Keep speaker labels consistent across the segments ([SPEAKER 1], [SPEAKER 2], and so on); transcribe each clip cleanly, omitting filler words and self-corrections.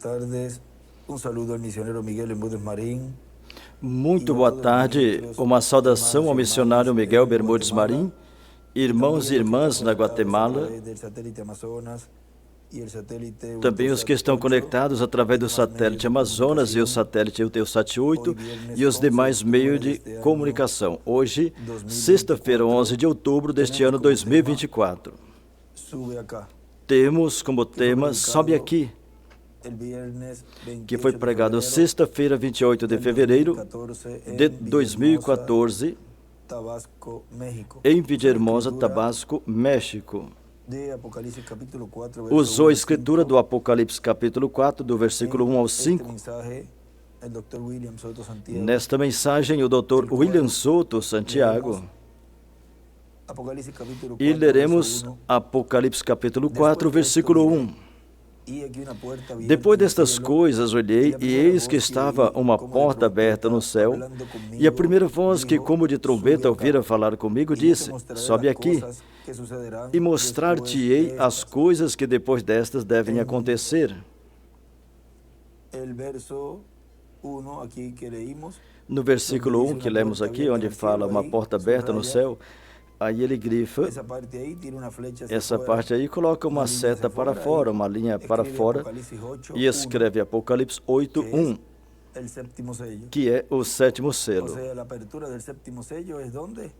[SPEAKER 1] tardes. Saludo ao missionário Miguel em Bermúdez Marim.
[SPEAKER 2] Muito boa tarde. Uma saudação ao missionário Miguel Bermúdez Marim, irmãos e irmãs na Guatemala, também os que estão conectados através do satélite Amazonas e o satélite Eutelsat 8 e os demais meios de comunicação. Hoje, sexta-feira, 11 de outubro deste ano 2024. Temos como tema Sobe Aqui, que foi pregado sexta-feira, 28 de fevereiro de 2014, em Villahermosa, Tabasco, México. Usou a escritura do Apocalipse capítulo 4, do versículo 1 ao 5. Nesta mensagem, o Dr. William Souto Santiago, e leremos Apocalipse capítulo 4, versículo 1. Depois destas coisas olhei, e eis que estava uma porta aberta no céu, e a primeira voz que como de trombeta ouvira falar comigo disse: sobe aqui, e mostrar-te-ei as coisas que depois destas devem acontecer. No versículo 1 que lemos aqui, onde fala uma porta aberta no céu, aí ele grifa essa parte aí, coloca uma seta para fora, uma linha para fora, e escreve Apocalipse 8:1, que é o sétimo selo.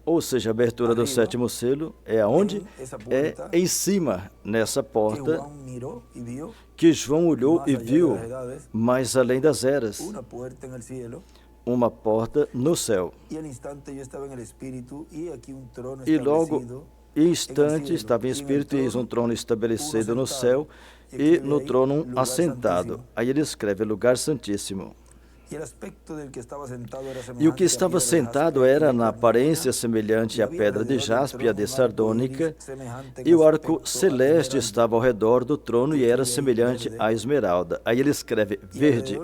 [SPEAKER 2] Ou seja, a abertura do sétimo selo é aonde? É em cima, nessa porta, que João olhou e viu, mais além das eras, uma porta no céu. E logo, em instante, estava em espírito, e eis um trono estabelecido no céu, e no trono um assentado. Aí ele escreve lugar santíssimo. E o que estava sentado era na aparência semelhante à pedra de jaspe e a de sardônica, e o arco celeste estava ao redor do trono e era semelhante à esmeralda. Aí ele escreve verde.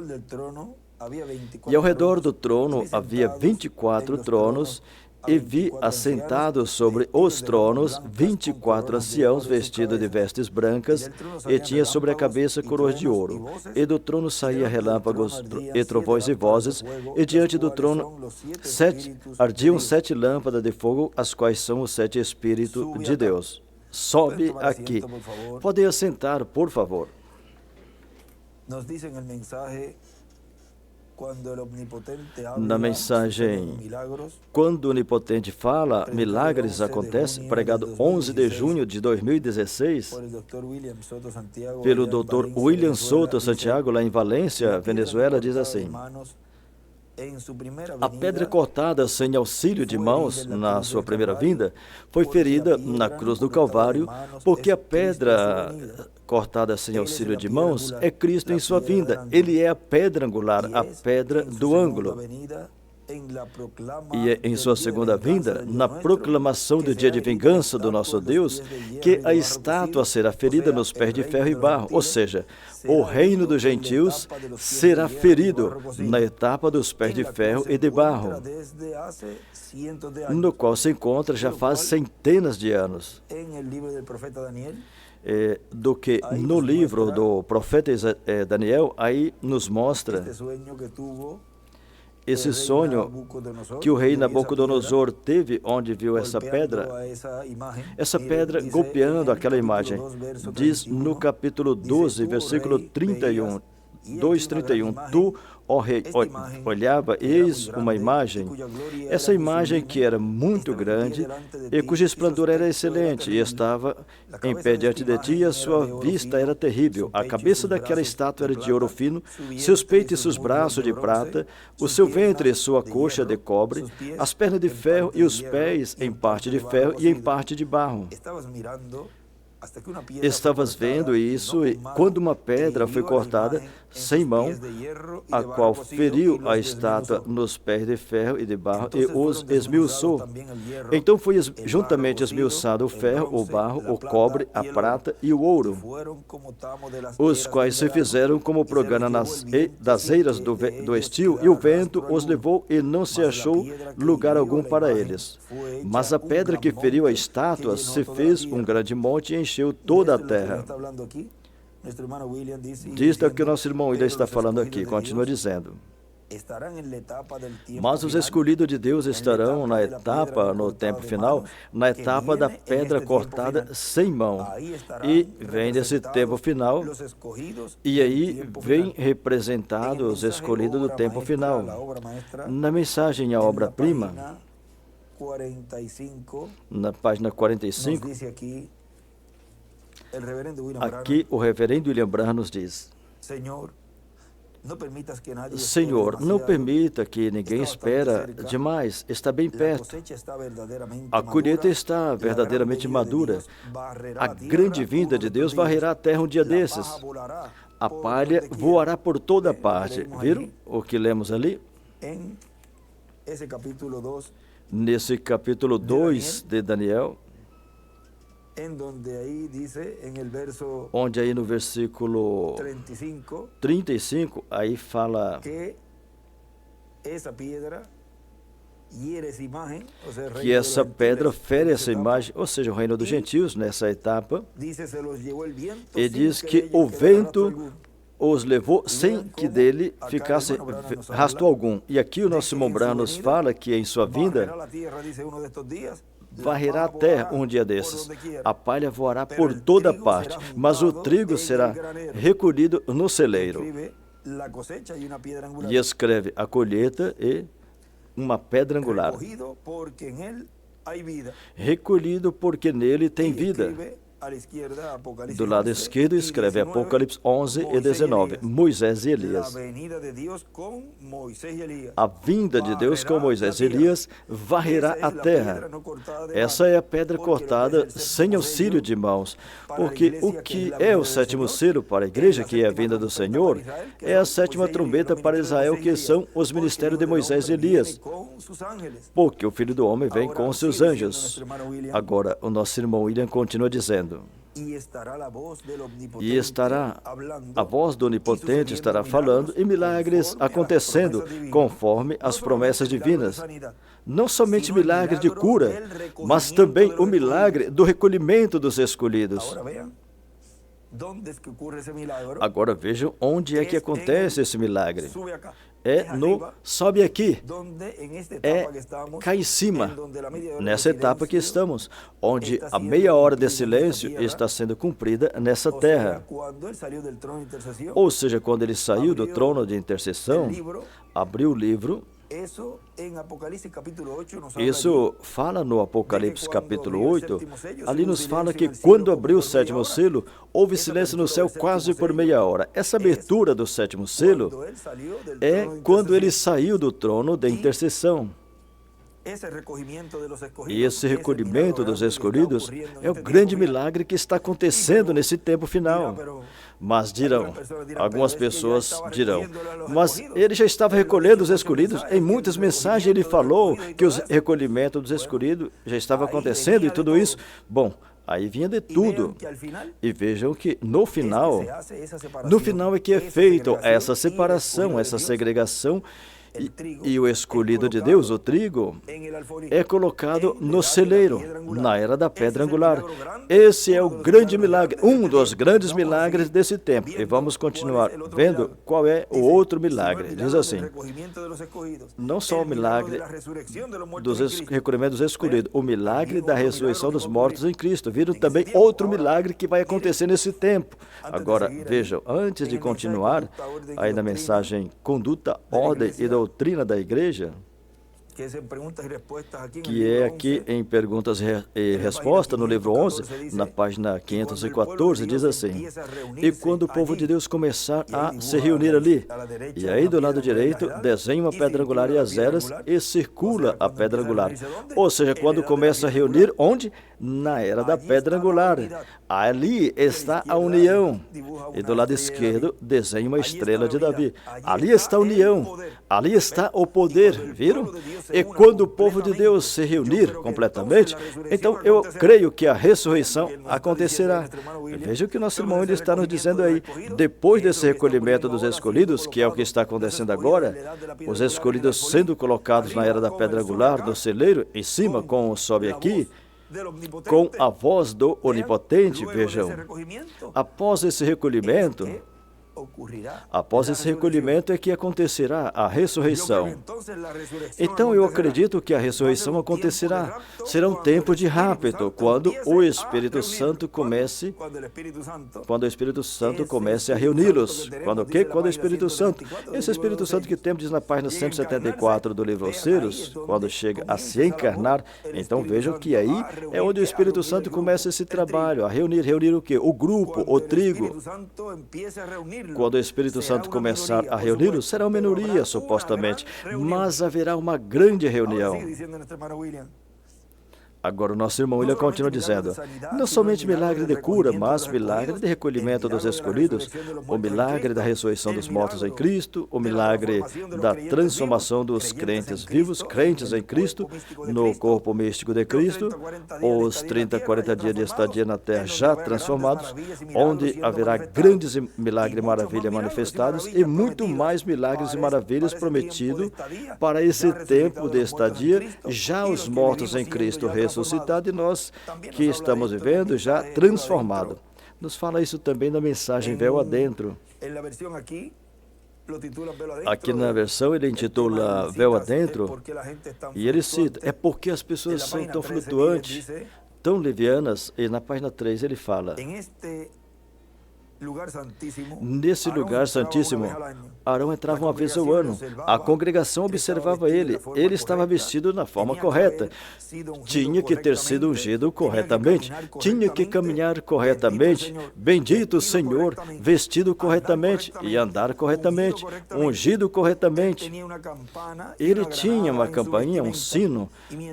[SPEAKER 2] E ao redor do trono havia 24 tronos, e vi assentados sobre os tronos 24 anciãos vestidos de vestes brancas, e tinha sobre a cabeça coroas de ouro. E do trono saía relâmpagos e trovões e vozes, e diante do trono ardiam 7 lâmpadas de fogo, as quais são os 7 Espíritos de Deus. Sobe aqui. Podem assentar, por favor. Na mensagem, quando o Onipotente fala, milagres acontecem, pregado 11 de junho de 2016, pelo Dr. William Souto Santiago, lá em Valência, Venezuela, diz assim: a pedra cortada sem auxílio de mãos, na sua primeira vinda, foi ferida na cruz do Calvário, porque a pedra cortada sem auxílio de mãos é Cristo em sua vinda. Ele é a pedra angular, a pedra do ângulo. E é em sua segunda vinda, na proclamação do dia de vingança do nosso Deus, que a estátua será ferida nos pés de ferro e barro, ou seja, o reino dos gentios será ferido na etapa dos pés de ferro e de barro, no qual se encontra já faz centenas de anos. Do que no livro do profeta Daniel, aí nos mostra esse sonho que o rei Nabucodonosor teve, onde viu essa pedra golpeando aquela imagem. Diz no capítulo 12, versículo 31, 2:31, tu, ó rei, olhava, eis uma imagem, essa imagem que era muito grande e cujo esplendor era excelente, e estava em pé diante de ti, e a sua vista era terrível. A cabeça daquela estátua era de ouro fino, seus peitos e seus braços de prata, o seu ventre e sua coxa de cobre, as pernas de ferro e os pés em parte de ferro e em parte de barro. Estavas vendo isso, e quando uma pedra foi cortada sem mão, a qual feriu a estátua nos pés de ferro e de barro e os esmiuçou. Então foi juntamente esmiuçado o ferro, o barro, o cobre, a prata e o ouro, os quais se fizeram como progana das eiras do estio, e o vento os levou e não se achou lugar algum para eles. Mas a pedra que feriu a estátua se fez um grande monte e encheu toda a terra.
[SPEAKER 1] Nuestro hermano William dice,
[SPEAKER 2] Diz o que o nosso irmão William está falando aqui, continua dizendo. Mas os escolhidos de Deus estarão na etapa, no tempo final, na etapa da pedra cortada sem mão. E vem desse tempo final, e aí vem representado os escolhidos do tempo final. Na mensagem A Obra-Prima, na página 45, aqui o reverendo William Branham nos diz: Senhor, não permita que ninguém espera demais, está bem perto. A colheita está verdadeiramente madura. A grande vinda de Deus varrerá a terra um dia desses. A palha voará por toda parte. Viram o que lemos ali? Nesse capítulo 2 de Daniel, onde aí no versículo 35, aí fala que essa pedra fere essa imagem, ou seja, o reino dos gentios nessa etapa, e diz que o vento os levou sem que dele ficasse rastro algum. E aqui o nosso irmão Branham nos fala que em sua vinda varrerá a terra um dia desses. A palha voará por toda parte, mas o trigo será recolhido no celeiro. E escreve a colheita e uma pedra angular. Recolhido porque nele tem vida. Do lado esquerdo escreve Apocalipse 11 e 19, Moisés e Elias. A vinda de Deus com Moisés e Elias varrerá a terra. Essa é a pedra cortada sem auxílio de mãos, porque o que é o sétimo selo para a igreja, que é a vinda do Senhor, é a sétima trombeta para Israel, que são os ministérios de Moisés e Elias, porque o Filho do Homem vem com seus anjos. Agora, o nosso irmão William continua dizendo: e estará a voz do Onipotente estará falando e milagres acontecendo conforme as promessas divinas. Não somente milagre de cura, mas também o milagre do recolhimento dos escolhidos. Agora vejam onde é que acontece esse milagre. É no sobe aqui, é cá em cima, nessa etapa que estamos, onde a meia hora de silêncio está sendo cumprida nessa terra. Ou seja, quando ele saiu do trono de intercessão, abriu o livro. Isso fala no Apocalipse capítulo 8, ali nos fala que quando abriu o sétimo selo, houve silêncio no céu quase por meia hora. Essa abertura do sétimo selo é quando ele saiu do trono de intercessão. E esse recolhimento dos escolhidos é o grande milagre que está acontecendo nesse tempo final. Mas dirão, algumas pessoas dirão, mas ele já estava recolhendo os escolhidos. Em muitas mensagens ele falou que o recolhimento dos escolhidos já estava acontecendo e tudo isso. Bom, aí vinha de tudo. E vejam que no final é que é feita essa separação, essa segregação. E o escolhido de Deus, o trigo, é colocado no celeiro, na era da pedra angular. Esse é o grande milagre, um dos grandes milagres desse tempo. E vamos continuar vendo qual é o outro milagre. Diz assim, não só o milagre do recolhimento dos escolhidos, o milagre da ressurreição dos mortos em Cristo. Viram também outro milagre que vai acontecer nesse tempo. Agora, vejam, antes de continuar, aí na mensagem Conduta, Ordem e Doutrina da Igreja, que é aqui em Perguntas e Respostas, no livro 11, na página 514, diz assim, e quando o povo de Deus começar a se reunir ali, e aí do lado direito, desenha uma pedra angular e as eras, e circula a pedra angular. Ou seja, quando começa a reunir, onde? Na era da pedra angular. Ali está a união. E do lado esquerdo, desenha uma estrela de Davi. Ali está a união. Ali está o poder. Viram? E quando o povo de Deus se reunir completamente, então eu creio que a ressurreição acontecerá. Veja o que nosso irmão ele está nos dizendo aí. Depois desse recolhimento dos escolhidos, que é o que está acontecendo agora, os escolhidos sendo colocados na era da pedra angular, do celeiro, em cima com o sobe aqui, com a voz do Onipotente. Vejam, após esse recolhimento, é que acontecerá a ressurreição. Então eu acredito que a ressurreição acontecerá. Será um tempo de rápido, quando o Espírito Santo comece a reuni-los. Quando o quê? Quando o Espírito Santo. Esse Espírito Santo que temos, diz na página 174 do livro Os Círios, quando chega a se encarnar, então vejam que aí é onde o Espírito Santo começa esse trabalho, a reunir o quê? O grupo, o trigo. Quando o Espírito Santo começar a reuni-los, será uma minoria, supostamente, mas haverá uma grande reunião. Agora o nosso irmão William continua dizendo, não somente milagre de cura, mas milagre de recolhimento dos escolhidos, o milagre da ressurreição dos mortos em Cristo, o milagre da transformação dos crentes vivos, crentes em Cristo, no corpo místico de Cristo, os 30, 40 dias de estadia na terra já transformados, onde haverá grandes milagres e maravilhas manifestados e muito mais milagres e maravilhas prometidos para esse tempo de estadia, já os mortos em Cristo ressuscitado e nós que estamos vivendo já transformado. Nos fala isso também na mensagem Véu Adentro. Aqui na versão ele intitula Véu Adentro e ele cita, é porque as pessoas são tão flutuantes, tão levianas, e na página 3 ele fala, nesse lugar santíssimo, Arão entrava uma vez ao ano. A congregação observava ele. Ele estava vestido na forma correta. Tinha que ter sido ungido corretamente. Tinha que caminhar corretamente. Bendito o Senhor, vestido corretamente e andar corretamente, ungido corretamente. Ele tinha uma campainha, um sino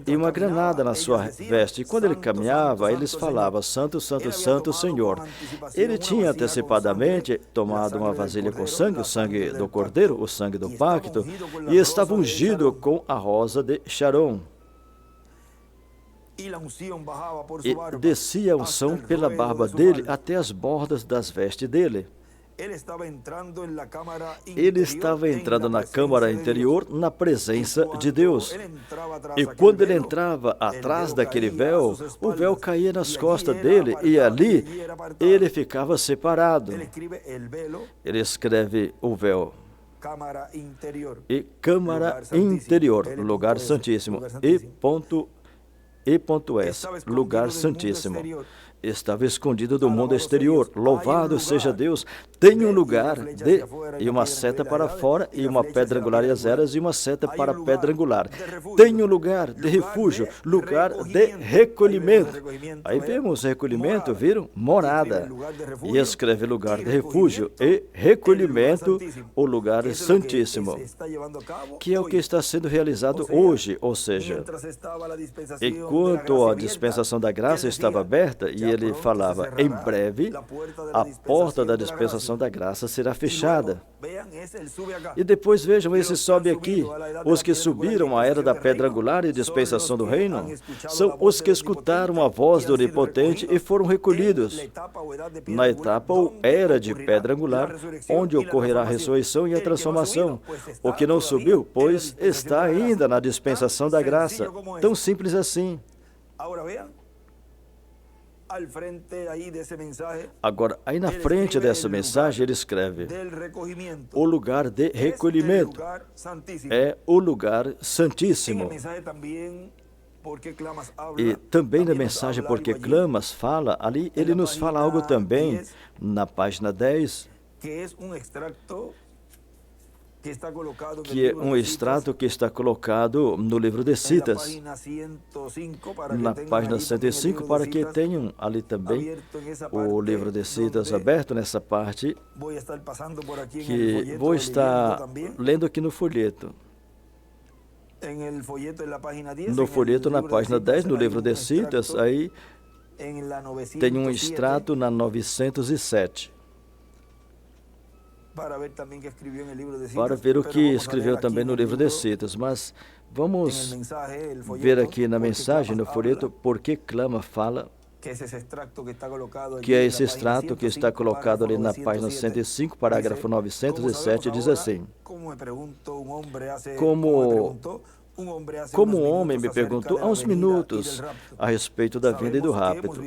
[SPEAKER 2] e uma granada na sua veste. E quando ele caminhava, eles falavam, Santo, Santo, Santo, Senhor. Ele tinha antecipadamente tomado uma vasilha com sangue, o sangue do Cordeiro, o sangue do pacto, e estava ungido com a rosa de Sharon. E descia a unção pela barba dele até as bordas das vestes dele. Ele estava entrando na câmara interior na presença de Deus. E quando ele entrava atrás daquele véu, o véu caía nas costas dele e ali ele ficava separado. Ele escreve o véu. E câmara interior, lugar santíssimo. E.S, lugar santíssimo. Estava escondido do mundo exterior. Louvado seja Deus. Tem um lugar e uma seta para fora, e uma pedra angular e as eras, e uma seta para a pedra angular. Tem um lugar de refúgio, lugar de recolhimento. Aí vemos recolhimento, viram? Morada. E escreve lugar de refúgio e recolhimento, o lugar santíssimo, que é o que está sendo realizado hoje, ou seja, enquanto a dispensação da graça estava aberta, e ele falava, em breve, a porta da dispensação da graça será fechada. E depois vejam, esse sobe aqui. Os que subiram à era da pedra angular e dispensação do reino são os que escutaram a voz do Onipotente e foram recolhidos na etapa ou era de pedra angular, onde ocorrerá a ressurreição e a transformação. O que não subiu, pois, está ainda na dispensação da graça. Tão simples assim. Agora, aí na frente dessa mensagem, ele escreve, o lugar de recolhimento é o lugar santíssimo. E também na mensagem Porque Clamas fala, ali ele nos fala algo também, na página 10, que é um extrato que está colocado no livro de Citas, na página 105, para que tenham ali também o livro de Citas aberto nessa parte, que vou estar lendo aqui no folheto. No folheto, na página 10, no livro de Citas, aí tem um extrato na 907. Para ver o que escreveu também no livro de Citas, mas vamos ver aqui na mensagem, no folheto, Porque Clama fala, que é esse extrato que está colocado ali na página 105, parágrafo 907, diz assim, como Como um homem me perguntou há uns minutos a respeito da vinda e do rapto.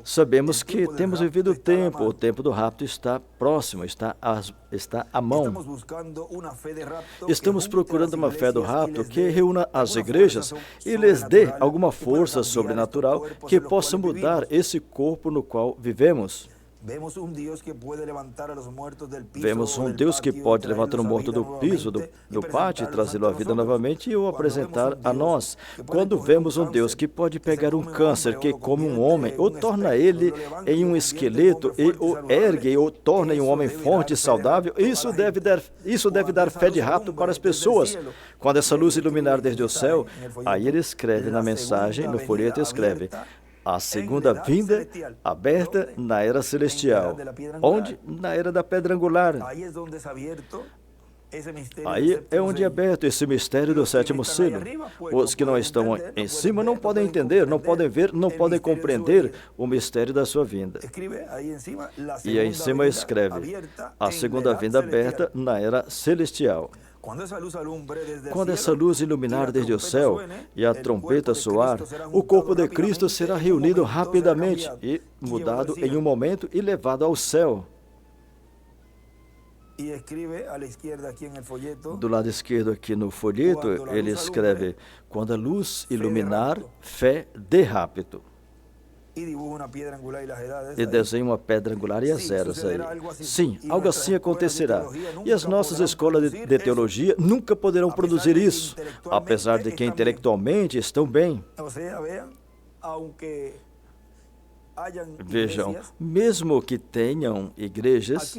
[SPEAKER 2] Sabemos que temos vivido o tempo do rapto está próximo, está à mão. Estamos procurando uma fé do rapto que reúna as igrejas e lhes dê alguma força sobrenatural que possa mudar esse corpo no qual vivemos. Vemos um Deus que pode levantar um morto do piso, do pátio, e trazê-lo à vida novamente e o apresentar a nós. Quando vemos um Deus que pode pegar um câncer que come um homem, ou torna ele em um esqueleto, e o ergue, e o torna em um homem forte e saudável, isso deve dar fé de rapto para as pessoas. Quando essa luz iluminar desde o céu, aí ele escreve na mensagem, no folheto, escreve: a segunda vinda aberta na era celestial. Onde? Na era da pedra angular. Aí é onde é aberto esse mistério do sétimo selo. Os que não estão em cima não podem entender, não podem ver, não podem compreender o mistério da sua vinda. E aí em cima escreve: a segunda vinda aberta na era celestial. Quando essa luz iluminar desde o céu e a trombeta soar, o corpo de Cristo será reunido rapidamente e mudado em um momento e levado ao céu. Do lado esquerdo aqui no folheto, ele escreve: quando a luz iluminar, fé de rapto. E desenha uma pedra angular e as eras aí. Sim, algo assim acontecerá. E as nossas escolas de teologia nunca poderão produzir isso, apesar de que intelectualmente estão bem. Vejam, mesmo que tenham igrejas,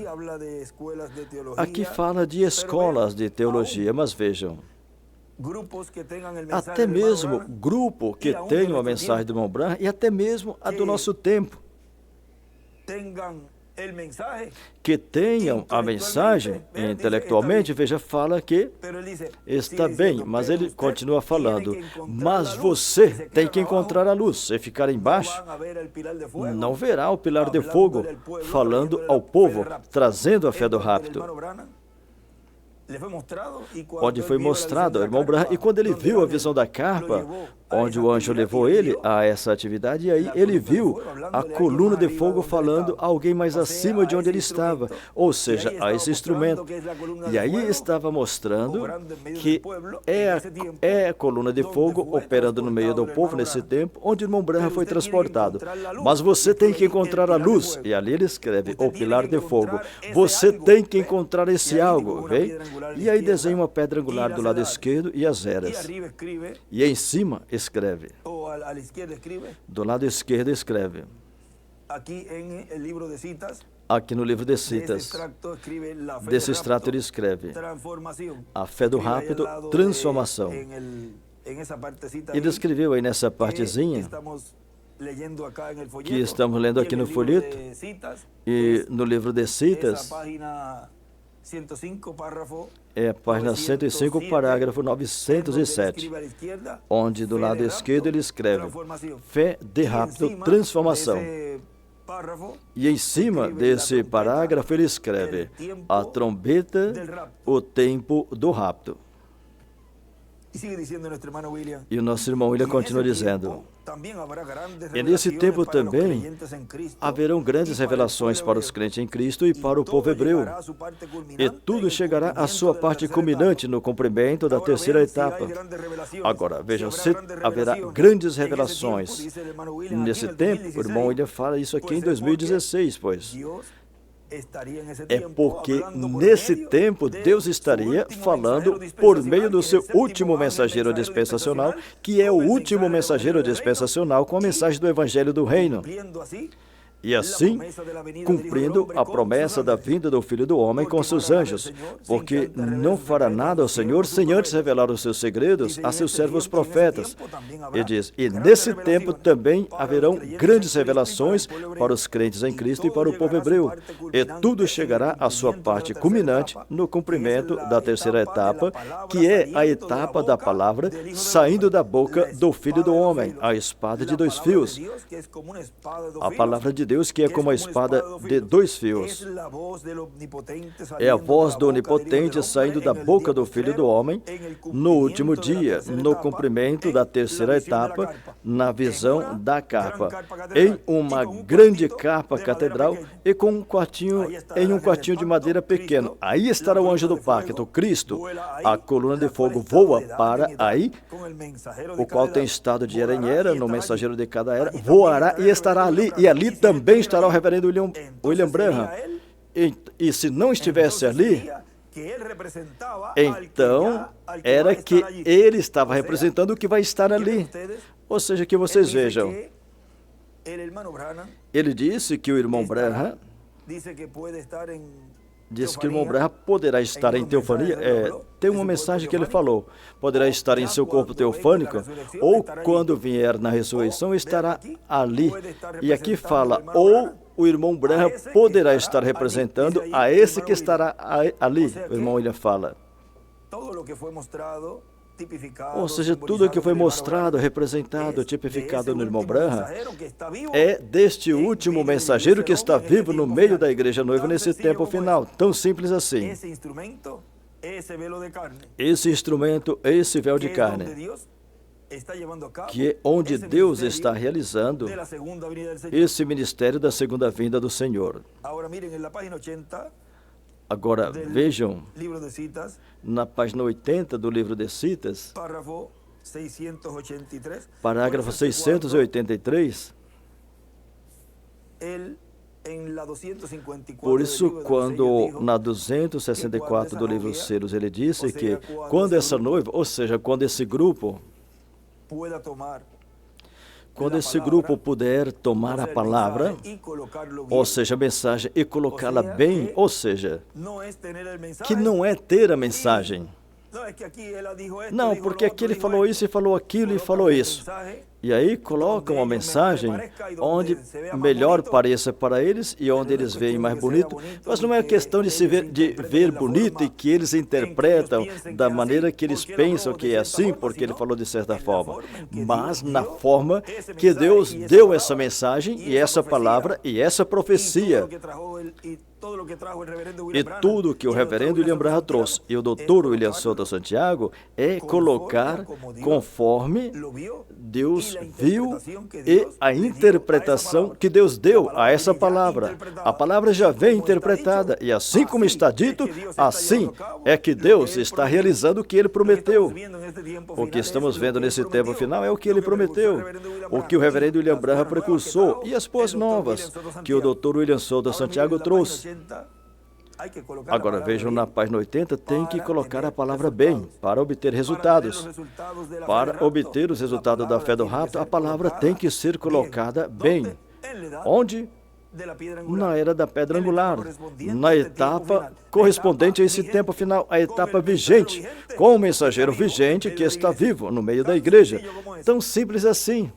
[SPEAKER 2] aqui fala de escolas de teologia, mas vejam, até mesmo grupo que tenha a mensagem do irmão Branham e até mesmo a do nosso tempo, que tenham a mensagem intelectualmente, veja, fala que está bem, mas ele continua falando: mas você tem que encontrar a luz. Se ficar embaixo, não verá o pilar de fogo falando ao povo, trazendo a fé do rapto. Onde foi mostrado ao irmão Branham, e quando ele viu a visão da carpa, onde o anjo levou ele a essa atividade, e aí ele viu a coluna de fogo falando a alguém mais acima de onde ele estava, ou seja, a esse instrumento. E aí estava mostrando que é a coluna de fogo operando no meio do povo nesse tempo, onde o irmão Branham foi transportado. Mas você tem que encontrar a luz, e ali ele escreve o pilar de fogo. Você tem que encontrar esse algo, vem? E aí desenha uma pedra angular do lado esquerdo e as eras. E em cima escreve. Do lado esquerdo escreve. Aqui no livro de citas, desse extrato ele escreve: a fé do rápido, transformação. Ele escreveu aí nessa partezinha que estamos lendo aqui no folheto e no livro de citas. É a página 105, parágrafo 907, onde do lado esquerdo ele escreve: fé de rápido, transformação. E em cima desse parágrafo ele escreve: a trombeta, o tempo do rapto. E o nosso irmão William continua dizendo: e nesse tempo também haverão grandes revelações para os crentes em Cristo e para o povo hebreu. E tudo chegará à sua parte culminante no cumprimento da terceira etapa. Agora, vejam, se haverá grandes revelações nesse tempo, o irmão William fala isso aqui em 2016, pois é porque nesse tempo Deus estaria falando por meio do seu último mensageiro dispensacional, que é o último mensageiro dispensacional com a mensagem do Evangelho do Reino. E assim, cumprindo a promessa da vinda do Filho do Homem com seus anjos, porque não fará nada ao Senhor sem antes revelar os seus segredos a seus servos profetas. E diz: e nesse tempo também haverão grandes revelações para os crentes em Cristo e para o povo hebreu. E tudo chegará à sua parte culminante no cumprimento da terceira etapa, que é a etapa da palavra saindo da boca do Filho do Homem, a espada de dois fios. A palavra de Deus que é como a espada de dois fios. É a voz do Onipotente saindo da boca do Filho do Homem no último dia, no cumprimento da terceira etapa, na visão da capa, em uma grande capa catedral e com um quartinho de madeira pequeno. Aí estará o anjo do pacto, Cristo. A coluna de fogo voa para aí, o qual tem estado de era em era, no mensageiro de cada era, voará e estará ali. E ali também estará o reverendo William Branham. E se não estivesse ali, então era que ele estava representando o que vai estar ali. Ou seja, que vocês vejam, ele disse que o irmão Branham disse que o irmão Branham poderá estar em teofania. Tem uma mensagem que ele falou: poderá estar em seu corpo teofânico, ou quando vier na ressurreição estará ali. E aqui fala, ou o irmão Branham poderá estar representando a esse que estará ali. O irmão William fala. Ou seja, tudo que foi mostrado, representado, tipificado no irmão Branham é deste último mensageiro que está vivo no meio da igreja noiva nesse tempo final. Tão simples assim. Esse instrumento, esse véu de carne, que é onde Deus está realizando esse ministério da segunda vinda do Senhor. Agora, vejam, na página 80 do livro de Citas, parágrafo 683, por isso, quando na 264 do livro Selos, ele disse que quando essa noiva, ou seja, quando esse grupo puder tomar a palavra, ou seja, a mensagem, e colocá-la bem, ou seja, que não é ter a mensagem. Não, porque aqui ele falou isso e falou aquilo e falou isso. E aí colocam uma mensagem onde melhor pareça para eles e onde eles veem mais bonito, mas não é questão de ver bonito e que eles interpretam da maneira que eles pensam que é assim, porque ele falou de certa forma, mas na forma que Deus deu essa mensagem e essa palavra e essa profecia. E tudo que o reverendo William Branham trouxe e o doutor William Souto Santiago é colocar conforme Deus viu e a interpretação que Deus deu a essa palavra. A palavra já vem interpretada e assim como está dito, assim é que Deus está realizando o que Ele prometeu. O que estamos vendo nesse tempo final é o que Ele prometeu, o que o reverendo William Branham precursou e as boas novas que o doutor William Souto Santiago trouxe. Agora vejam na página 80, tem que colocar a palavra bem para obter resultados. Para obter os resultados da fé do rapto, a palavra tem que ser colocada bem. Onde? Na era da pedra angular, na etapa correspondente a esse tempo final, a etapa vigente, com o mensageiro vigente que está vivo no meio da igreja. Tão simples assim.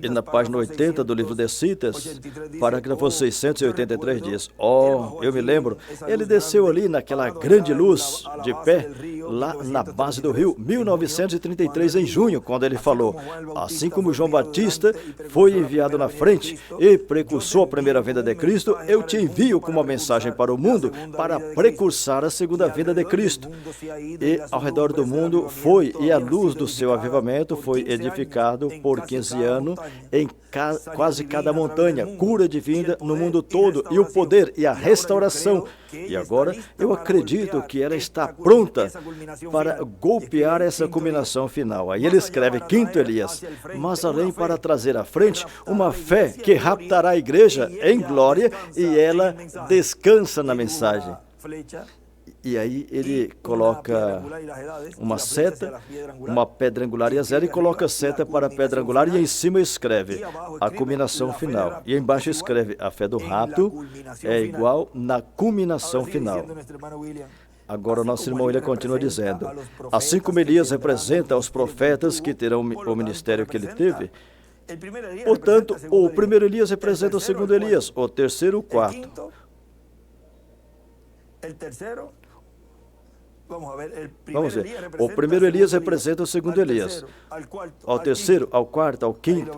[SPEAKER 2] E na página 80 do livro de Citas, parágrafo 683 diz, eu me lembro, ele desceu ali naquela grande luz de pé, lá na base do rio, 1933, em junho, quando ele falou, assim como João Batista foi enviado na frente e precursou a primeira vinda de Cristo, eu te envio com uma mensagem para o mundo, para precursar a segunda vinda de Cristo. E ao redor do mundo foi, e a luz do seu avivamento foi edificado por 15 anos em quase cada montanha, cura divina no mundo todo e o poder e a restauração. E agora eu acredito que ela está pronta para golpear essa culminação final. Aí ele escreve, quinto Elias, mas além para trazer à frente uma fé que raptará a igreja em glória e ela descansa na mensagem. E aí ele coloca uma seta, uma pedra angular e a zero, e coloca seta para a pedra angular e em cima escreve a culminação final. E embaixo escreve a fé do rapto é igual na culminação final. Agora o nosso irmão William continua dizendo, assim como Elias representa os profetas que terão o ministério que ele teve, portanto, o primeiro Elias representa o segundo Elias, o terceiro o quarto. Vamos ver. O primeiro Elias representa o segundo Elias. Ao terceiro, ao quarto, ao quinto.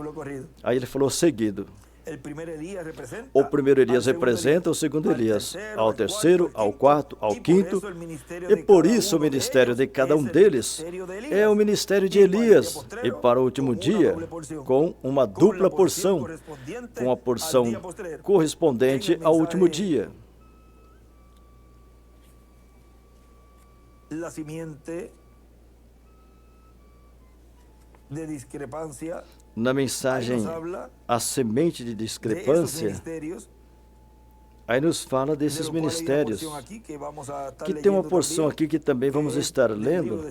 [SPEAKER 2] Aí ele falou seguido. O primeiro Elias representa o segundo Elias, ao terceiro, ao quarto, ao quinto, e por isso o ministério de cada um deles é o ministério de Elias, e para o último dia, com uma dupla porção, com a porção correspondente ao último dia.
[SPEAKER 1] La simiente de discrepância.
[SPEAKER 2] Na mensagem, a semente de discrepância, aí nos fala desses ministérios, que tem uma porção aqui que também vamos estar lendo,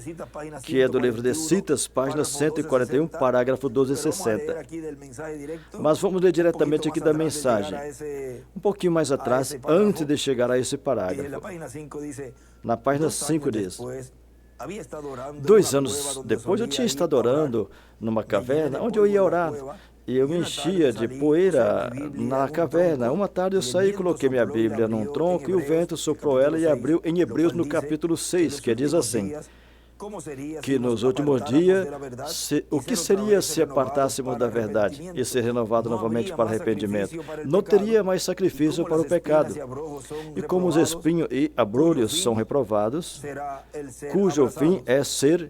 [SPEAKER 2] que é do livro de Citas, página 141, parágrafo 1260. Mas vamos ler diretamente aqui da mensagem, um pouquinho mais atrás, antes de chegar a esse parágrafo. Na página 5 diz: 2 anos depois eu tinha estado orando numa caverna onde eu ia orar e eu me enchia de poeira na caverna. Uma tarde eu saí e coloquei minha Bíblia num tronco e o vento soprou ela e abriu em Hebreus no capítulo 6, que diz assim: que nos últimos dias, o que seria se apartássemos da verdade e ser renovado novamente para arrependimento? Não teria mais sacrifício para o pecado. E como os espinhos e abrolhos são reprovados, cujo fim é ser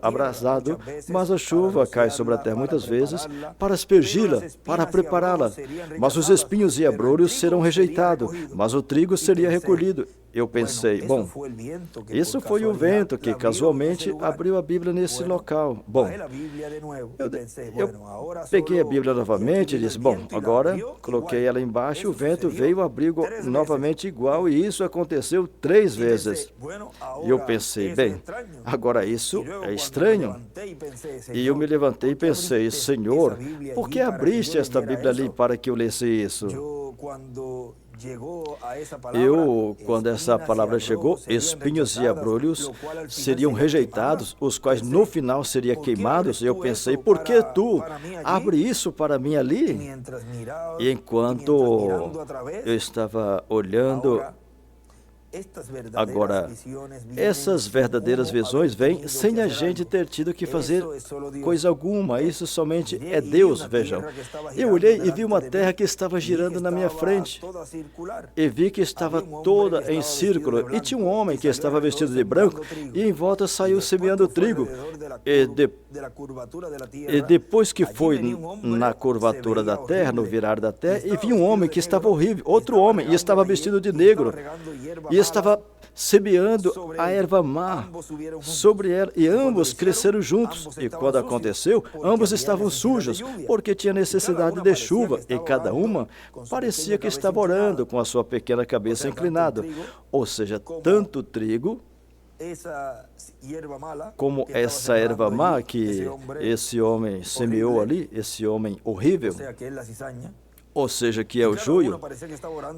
[SPEAKER 2] abrasado, mas a chuva cai sobre a terra muitas vezes para aspergi-la, para prepará-la. Mas os espinhos e abrolhos serão rejeitados, mas o trigo seria recolhido. Eu pensei, bom, isso foi o vento que casualmente abriu a Bíblia nesse local. Bom, eu peguei a Bíblia novamente e disse, bom, agora coloquei ela embaixo e o vento veio abrir novamente igual e isso aconteceu 3 vezes. E eu pensei, bem, agora isso é estranho. E eu me levantei e pensei, Senhor, por que abriste esta Bíblia ali para que eu lesse isso? Quando essa palavra chegou, espinhos e abrolhos seriam rejeitados, os quais no final seriam queimados. Eu pensei, por que tu abre isso para mim ali? E enquanto eu estava olhando, agora, essas verdadeiras visões vêm sem a gente ter tido que fazer coisa alguma. Isso somente é Deus, vejam. Eu olhei e vi uma terra que estava girando na minha frente. E vi que estava toda em círculo. E tinha um homem que estava vestido de branco e em volta saiu semeando trigo. E depois que foi na curvatura da terra, no virar da terra, e vi um homem que estava horrível, outro homem, e estava vestido de negro. E estava semeando a erva má sobre ela, e ambos cresceram juntos. E quando aconteceu, ambos estavam sujos, porque tinha necessidade de chuva, e cada uma parecia que estava orando com a sua pequena cabeça inclinada. Ou seja, tanto trigo como essa erva má que esse homem semeou ali, esse homem horrível, ou seja, que é o joio,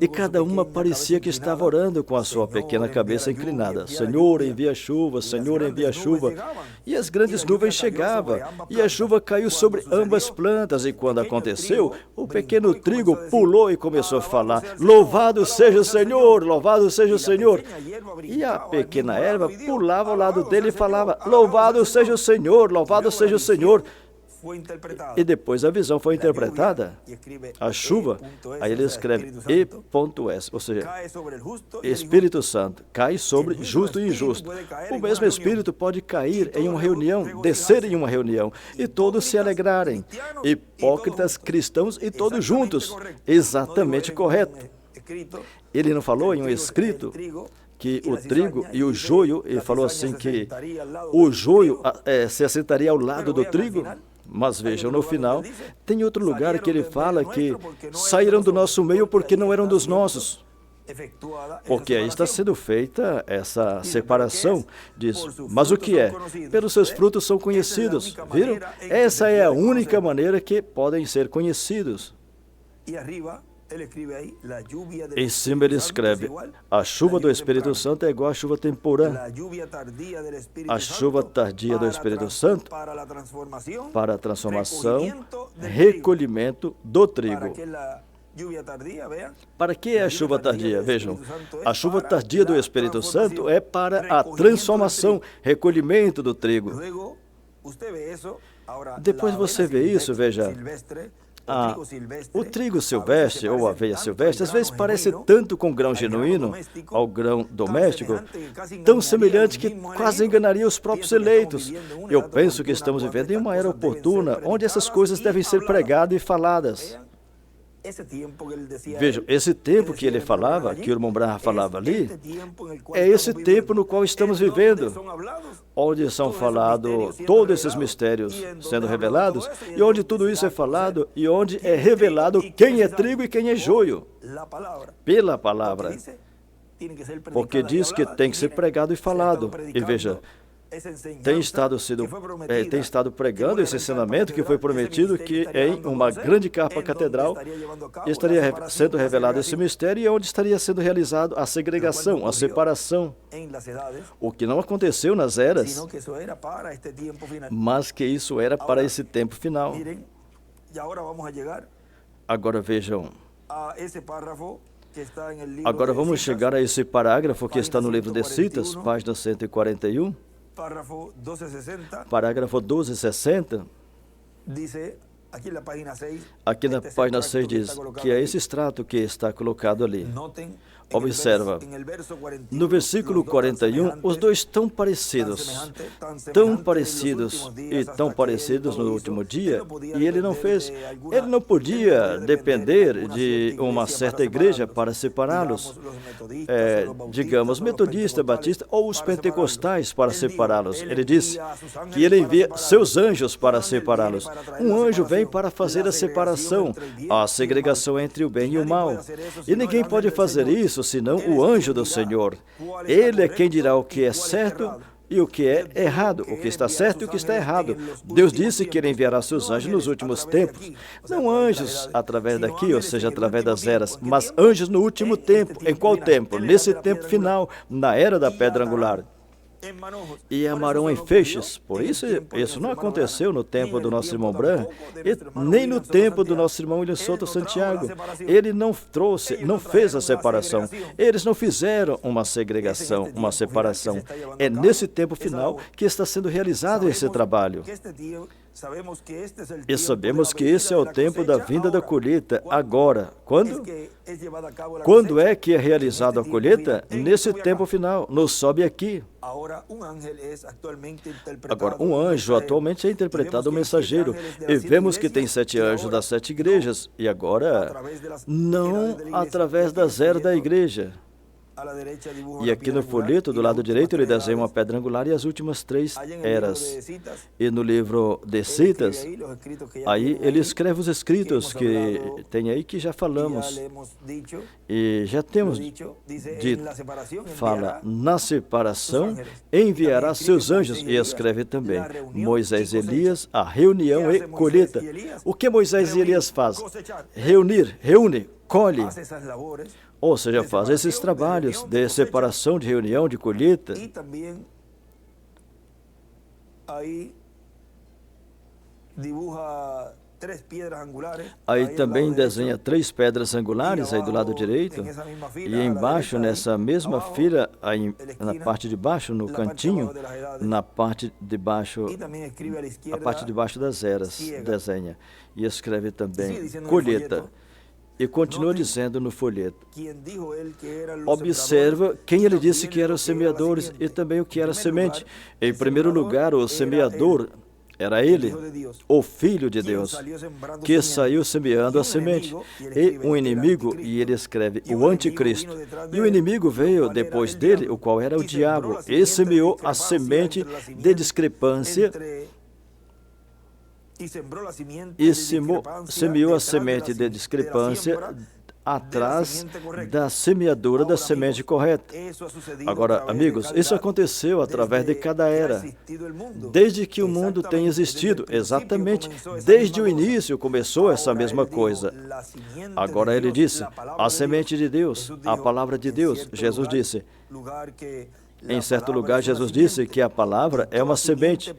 [SPEAKER 2] e cada uma parecia que estava orando com a sua pequena cabeça inclinada. Senhor, envia chuva, Senhor, envia chuva. E as grandes nuvens chegavam, e a chuva caiu sobre ambas plantas, e quando aconteceu, o pequeno trigo pulou e começou a falar, louvado seja o Senhor, louvado seja o Senhor. E a pequena erva pulava ao lado dele e falava, louvado seja o Senhor, louvado seja o Senhor. E depois a visão foi interpretada, a chuva, aí ele escreve E.S, ou seja, Espírito Santo, cai sobre justo e injusto. O mesmo Espírito pode cair em uma reunião, descer em uma reunião, e todos se alegrarem. Hipócritas, cristãos e todos juntos. Exatamente correto. Ele não falou em um escrito que o trigo e o joio, ele falou assim que o joio se assentaria ao lado do trigo. Mas vejam, no final, tem outro lugar que ele fala que saíram do nosso meio porque não eram dos nossos. Porque aí está sendo feita essa separação. Diz, mas o que é? Pelos seus frutos são conhecidos. Viram? Essa é a única maneira que podem ser conhecidos. Em cima ele escreve, a chuva do Espírito Santo é igual à chuva temporã. A chuva tardia do Espírito Santo para a transformação, recolhimento do trigo. Para que é a chuva tardia? Vejam, a chuva tardia do Espírito Santo é para a transformação, recolhimento do trigo. Depois você vê isso, veja, o trigo silvestre ou a aveia silvestre às vezes parece tanto com grão genuíno ao grão doméstico, tão semelhante que quase enganaria os próprios eleitos. Eu penso que estamos vivendo em uma era oportuna, onde essas coisas devem ser pregadas e faladas. Vejam, esse tempo que ele falava, que o irmão Branham falava ali, é esse tempo no qual estamos vivendo, onde são falados todos esses mistérios sendo revelados, e onde tudo isso é falado, e onde é revelado quem é trigo e quem é joio, pela palavra, porque diz que tem que ser pregado e falado. E veja, tem estado pregando esse ensinamento que foi prometido, que em uma grande capa catedral estaria sendo revelado esse mistério, e onde estaria sendo realizado a segregação, a separação, o que não aconteceu nas eras, mas que isso era para esse tempo final. Agora vejam, agora vamos chegar a esse parágrafo que está no livro de Citas, página 141, parágrafo 1260, aqui na página 6 diz que é esse extrato que está colocado ali. Observa, no versículo 41, os dois tão parecidos e tão parecidos no último dia, e ele não podia depender de uma certa igreja para separá-los, digamos, metodista, batista ou os pentecostais para separá-los. Ele disse que ele envia seus anjos para separá-los. Um anjo vem para fazer a separação, a segregação entre o bem e o mal, e ninguém pode fazer isso senão o anjo do Senhor. Ele é quem dirá o que é certo e o que é errado, o que está certo e o que está errado. Deus disse que ele enviará seus anjos nos últimos tempos. Não anjos através daqui, ou seja, através das eras, mas anjos no último tempo. Em qual tempo? Nesse tempo final, na era da pedra angular. E amarão em feixes. Por isso não aconteceu no tempo do nosso irmão Branham, nem no tempo do nosso irmão William Souto Santiago. Ele não fez a separação. Eles não fizeram uma segregação, uma separação. É nesse tempo final que está sendo realizado esse trabalho. E sabemos que esse é o tempo da vinda da colheita. Agora, quando? Quando é que é realizada a colheita? Nesse tempo final, nos sobe aqui. Agora, um anjo atualmente é interpretado o mensageiro, e vemos que tem 7 anjos das 7 igrejas, e agora, não através das eras da igreja. E aqui no folheto, do lado direito, ele desenha uma pedra angular e as últimas 3 eras. E no livro de Citas, aí ele escreve os escritos que tem aí, que já falamos. E já temos dito, fala, na separação enviará seus anjos, e escreve também, Moisés e Elias, a reunião e colheita. O que Moisés e Elias fazem? Reúne, colhe. Ou seja, faz esses trabalhos de separação, de reunião, de colheita. Aí também desenha 3 pedras angulares aí do lado direito, e embaixo, nessa mesma fila, aí, na parte de baixo, no cantinho, na parte de baixo, a parte de baixo das eras, desenha. E escreve também colheita. E continua dizendo no folheto. Observa quem ele disse que eram os semeadores e também o que era a semente. Em primeiro lugar, o semeador era ele, o Filho de Deus, que saiu semeando a semente. E um inimigo, e ele escreve, o anticristo. E o inimigo veio depois dele, o qual era o diabo, e semeou a semente de discrepância, e semeou a semente de discrepância atrás da semeadura da semente correta. Agora, amigos, isso aconteceu através de cada era, desde que o mundo tem existido, exatamente, desde o início começou essa mesma coisa. Agora ele disse, a semente de Deus, a palavra de Deus, Jesus disse, Em certo lugar, Jesus disse que a palavra é uma semente,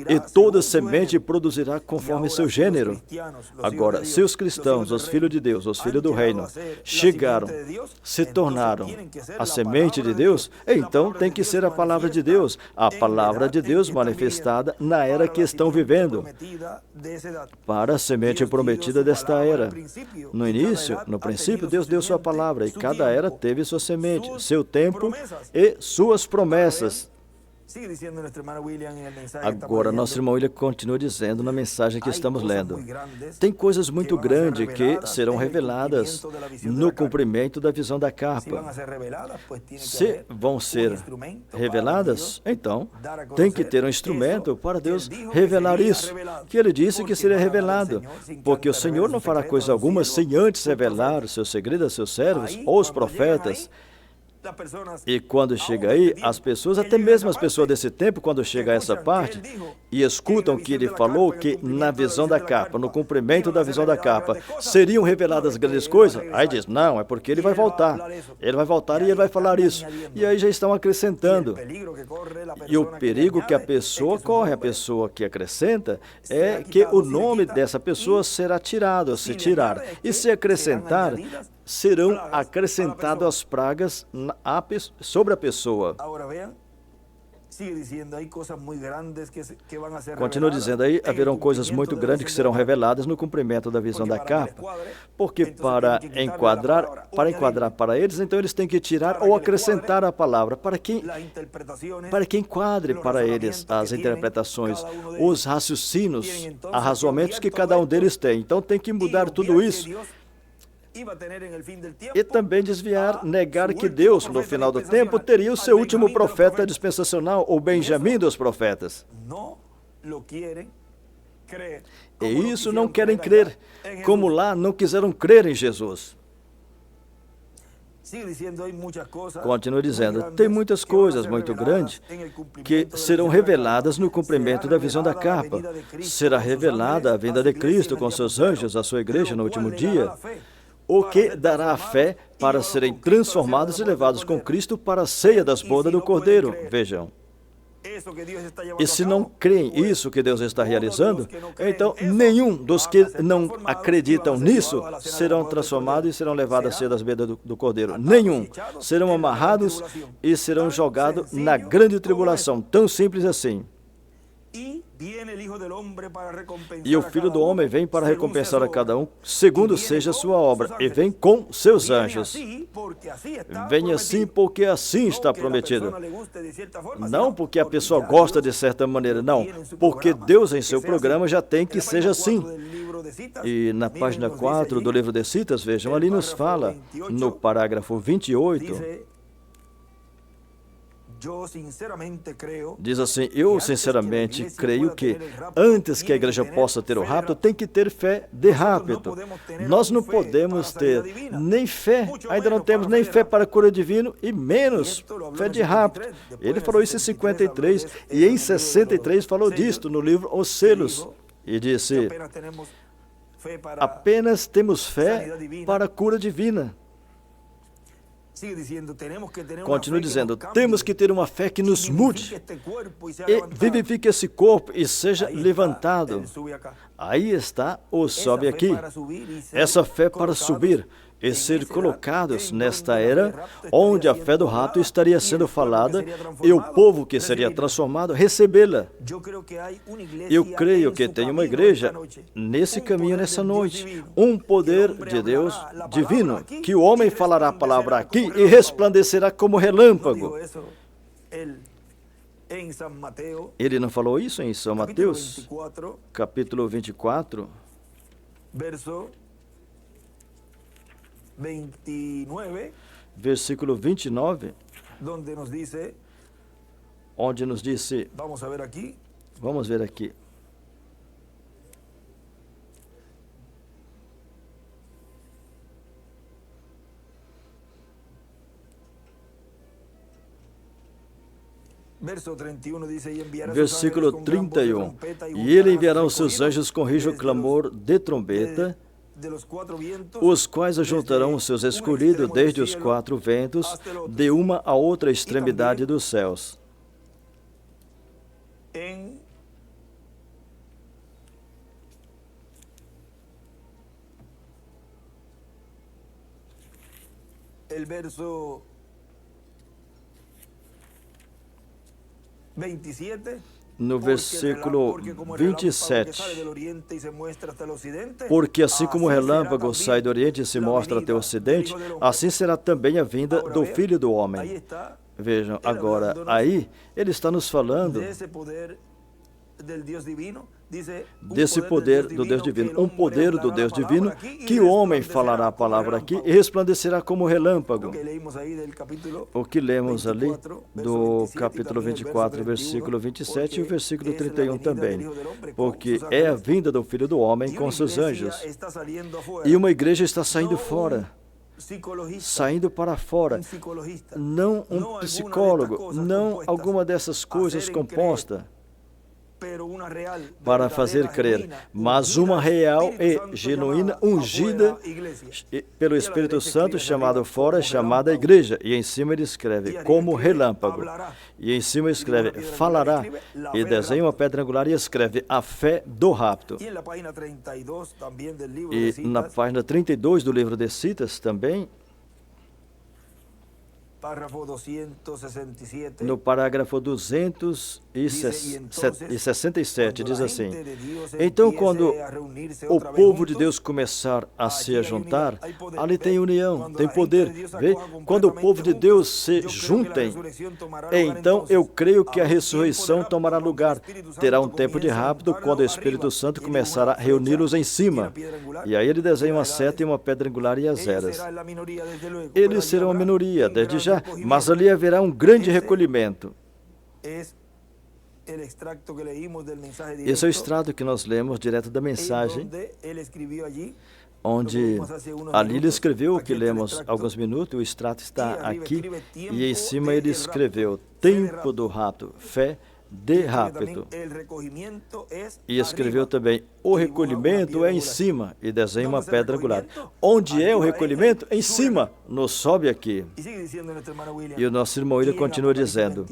[SPEAKER 2] e toda semente produzirá conforme seu gênero. Agora, se os cristãos, os filhos de Deus, os filhos do reino, chegaram, se tornaram a semente de Deus, então tem que ser a palavra de Deus, a palavra de Deus manifestada na era que estão vivendo, para a semente prometida desta era. No início, no princípio, Deus deu sua palavra, e cada era teve sua semente, seu tempo e suas promessas. Agora, nosso irmão William continua dizendo na mensagem que estamos lendo: tem coisas muito grandes que serão reveladas no cumprimento da visão da capa. Se vão ser reveladas, então tem que ter um instrumento para Deus revelar isso, que Ele disse que seria revelado, porque o Senhor não fará coisa alguma sem antes revelar o seu segredo a seus servos ou os profetas. E quando chega aí, as pessoas, até mesmo as pessoas desse tempo, quando chega a essa parte e escutam que ele falou que na visão da capa, no cumprimento da visão da capa, seriam reveladas grandes coisas, aí diz, não, é porque ele vai voltar. Ele vai voltar e ele vai falar isso. E aí já estão acrescentando. E o perigo que a pessoa corre, a pessoa que acrescenta, é que o nome dessa pessoa será tirado, se tirar. E se acrescentar, serão acrescentadas as pragas sobre a pessoa. Continua dizendo aí, haverão coisas muito grandes que serão reveladas no cumprimento da visão da capa, porque para enquadrar para eles, então eles têm que tirar ou acrescentar a palavra, para que enquadre para eles as interpretações, os raciocínios, arrazoamentos que cada um deles tem. Então tem que mudar tudo isso. E também desviar, negar que Deus, no final do tempo, teria o seu último profeta dispensacional, o Benjamim dos profetas. E isso não querem crer, como lá não quiseram crer em Jesus. Continua dizendo, tem muitas coisas muito grandes que serão reveladas no cumprimento da visão da capa. Será revelada a vinda de Cristo com seus anjos, a sua igreja no último dia, o que dará a fé para serem transformados e levados com Cristo para a ceia das bodas do Cordeiro. Vejam. E se não creem isso que Deus está realizando, então nenhum dos que não acreditam nisso serão transformados e serão levados à ceia das bodas do Cordeiro. Nenhum. Serão amarrados e serão jogados na grande tribulação. Tão simples assim. E o Filho do Homem vem para recompensar a cada um, segundo seja a sua obra, e vem com seus anjos. Vem assim porque assim está prometido. Não porque a pessoa gosta de certa maneira, não. Porque Deus em seu programa já tem que seja assim. E na página 4 do livro de Citas, vejam, ali nos fala, no parágrafo 28, diz assim, eu sinceramente creio que antes que a igreja possa ter o rapto, tem que ter fé de rapto. Nós não podemos ter nem fé, ainda não temos nem fé para cura divina e menos fé de rapto. Ele falou isso em 53 e em 63 falou disto no livro Os Selos e disse, apenas temos fé para cura divina. Continua dizendo, temos que ter uma fé que nos mude e vivifique esse corpo e seja levantado. Aí está o sobe aqui. Essa fé para subir e ser colocados nesta era onde a fé do rapto estaria sendo falada e o povo que seria transformado recebê-la. Eu creio que tem uma igreja nesse caminho nessa noite, um poder de Deus divino, que o homem falará a palavra aqui e resplandecerá como relâmpago. Ele não falou isso em São Mateus, capítulo 24, versículo 29, onde nos disse, vamos ver aqui, versículo 31, e ele enviará os seus anjos com rijo clamor de trombeta, os quais ajuntarão os seus escolhidos desde os 4 ventos, de uma a outra extremidade dos céus.
[SPEAKER 1] El verso 27.
[SPEAKER 2] No versículo 27, porque assim como o relâmpago sai do Oriente e se mostra até o Ocidente, assim será também a vinda do Filho do Homem. Vejam, agora, aí, ele está nos falando desse poder do Deus divino, um poder do Deus divino, que o homem falará a palavra aqui e resplandecerá como relâmpago. O que lemos ali do capítulo 24, versículo 27 e o versículo 31 também. Porque é a vinda do Filho do Homem com seus anjos. E uma igreja está saindo fora. Saindo para fora, não um psicólogo, não alguma dessas coisas composta para fazer crer, mas uma real e genuína, ungida pelo Espírito Santo, chamado fora, chamada igreja. E em cima ele escreve, como relâmpago. E em cima escreve, falará. E desenha uma pedra angular e escreve, a fé do rapto. E na página 32 do livro de Citas também, no parágrafo 267, diz assim: então, quando o povo de Deus começar a se juntar, ali tem união, tem poder. Vê? Quando o povo de Deus se juntem, então eu creio que a ressurreição tomará lugar. Terá um tempo de rapto quando o Espírito Santo começar a reuni-los em cima. E aí ele desenha uma seta e uma pedra angular e as eras. Eles serão a minoria, desde já, mas ali haverá um grande recolhimento. Esse é o extrato que nós lemos direto da mensagem, onde ali ele escreveu o que lemos há alguns minutos, o extrato está aqui, e em cima ele escreveu, tempo do rapto, fé de rapto. E escreveu também, o recolhimento é em cima, e desenha uma pedra angular. Onde é o recolhimento? Em cima, nos sobe aqui. E o nosso irmão William continua dizendo,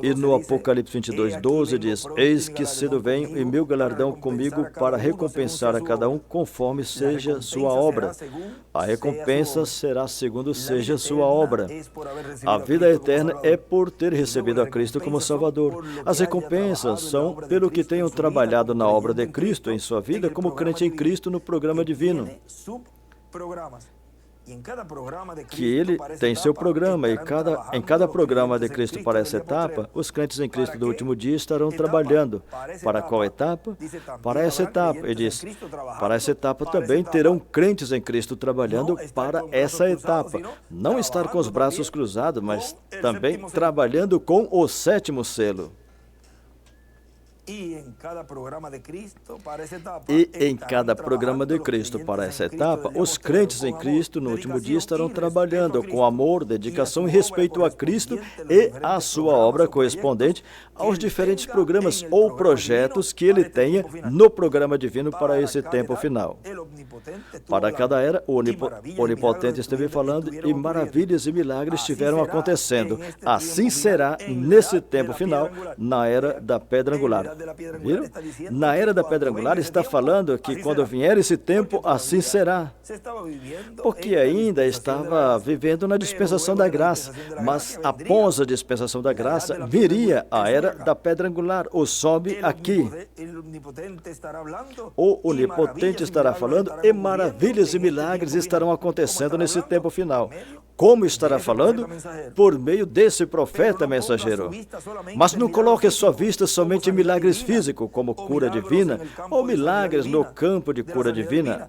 [SPEAKER 2] e no Apocalipse 22, 12 diz, eis que cedo venho e meu galardão comigo para recompensar a cada um conforme seja sua obra. A recompensa será segundo seja sua obra. A vida eterna é por ter recebido a Cristo como Salvador. As recompensas são pelo que tenham trabalhado na obra de Cristo em sua vida como crente em Cristo no programa divino. Que ele tem seu programa e em cada programa de Cristo para essa etapa, os crentes em Cristo do último dia estarão trabalhando. Para qual etapa? Para essa etapa. E diz, para essa etapa também terão crentes em Cristo trabalhando para essa etapa. Não estar com os braços cruzados, mas também trabalhando com o 7º selo. E em cada programa de Cristo para essa etapa, os crentes em Cristo no último dia estarão trabalhando com amor, dedicação e respeito a Cristo e a sua obra correspondente aos diferentes programas ou projetos que ele tenha no programa divino para esse tempo final. Para cada era, o Onipotente esteve falando e maravilhas e milagres estiveram acontecendo. Assim será nesse tempo final, na era da pedra angular. Viram? Na era da pedra angular está falando que quando vier esse tempo, assim será. Porque ainda estava vivendo na dispensação da graça, mas após a dispensação da graça, viria a era da pedra angular, ou sobe aqui. O Onipotente estará falando e maravilhas e milagres estarão acontecendo nesse tempo final. Como estará falando? Por meio desse profeta mensageiro. Mas não coloque sua vista somente em milagres físicos, como cura divina, ou milagres no campo de cura divina,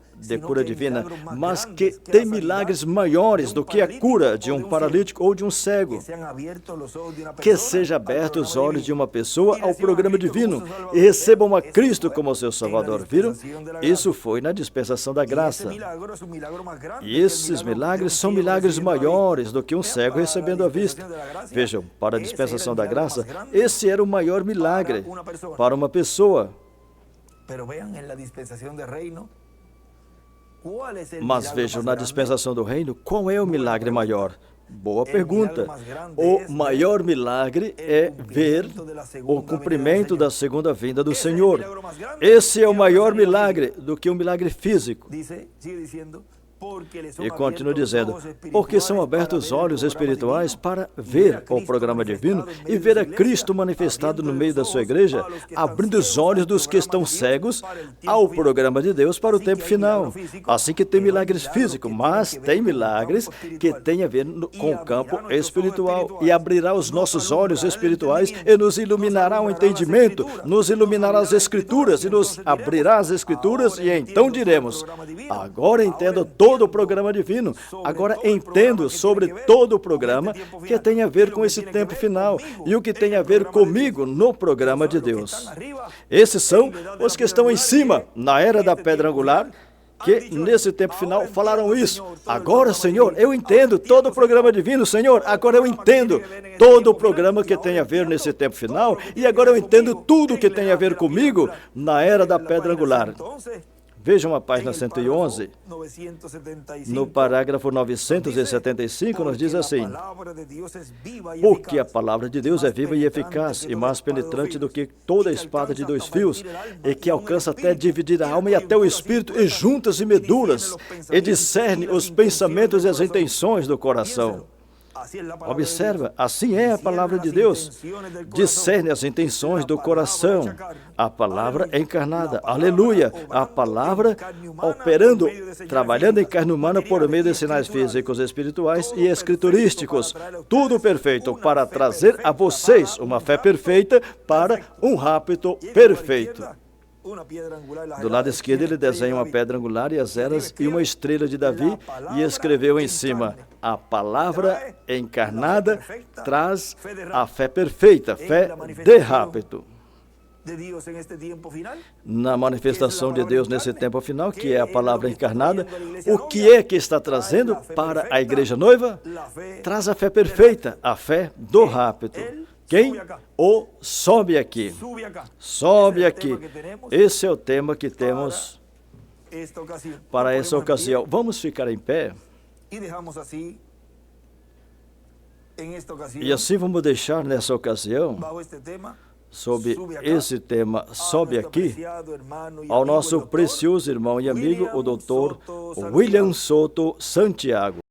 [SPEAKER 2] mas que tem milagres maiores do que a cura de um paralítico ou de um cego. Que seja aberto os olhos de uma pessoa ao programa divino e recebam a Cristo como seu Salvador. Viram? Isso foi na dispensação da graça. E esses milagres são milagres maiores do que um cego recebendo a vista. Vejam, para a dispensação da graça, esse era o maior milagre para uma pessoa. Mas vejam, na dispensação do reino, qual é o milagre maior? Boa pergunta. O maior milagre é ver o cumprimento da segunda vinda do Senhor. Esse é o maior milagre do que um milagre físico. E continua dizendo, porque são abertos os olhos espirituais para ver o programa divino e ver a Cristo manifestado no meio da sua igreja, abrindo os olhos dos que estão cegos ao programa de Deus para o tempo final. Assim que tem milagres físicos, mas tem milagres que têm a ver com o campo espiritual e abrirá os nossos olhos espirituais e nos iluminará o entendimento, nos iluminará as Escrituras e nos abrirá as Escrituras e então diremos, agora entendo todo o programa divino. Agora entendo sobre todo o programa que tem a ver com esse tempo final e o que tem a ver comigo no programa de Deus. Esses são os que estão em cima, na era da pedra angular, que nesse tempo final falaram isso. Agora, Senhor, eu entendo todo o programa divino, Senhor. Agora eu entendo todo o programa que tem a ver nesse tempo final e agora eu entendo tudo que tem a ver comigo na era da pedra angular. Vejam a página 111, no parágrafo 975, nos diz assim, porque a palavra de Deus é viva e eficaz e mais penetrante do que toda a espada de dois fios e que alcança até dividir a alma e até o espírito e juntas e medulas e discerne os pensamentos e as intenções do coração. Observa, assim é a palavra de Deus. Discerne as intenções do coração. A palavra encarnada. Aleluia! A palavra operando, trabalhando em carne humana por meio de sinais físicos, espirituais e escriturísticos. Tudo perfeito para trazer a vocês uma fé perfeita para um rapto perfeito. Do lado esquerdo ele desenha uma pedra angular e as eras e uma estrela de Davi e escreveu em cima, a palavra encarnada traz a fé perfeita, fé de rapto. Na manifestação de Deus nesse tempo final, que é a palavra encarnada, o que é que está trazendo para a igreja noiva? Traz a fé perfeita, a fé do rapto. Quem? O sobe aqui. Sobe aqui. Esse é o tema que temos para essa ocasião. Vamos ficar em pé. E assim vamos deixar nessa ocasião, sob esse tema, sobe aqui, ao nosso precioso irmão e amigo, o Dr. William Soto Santiago.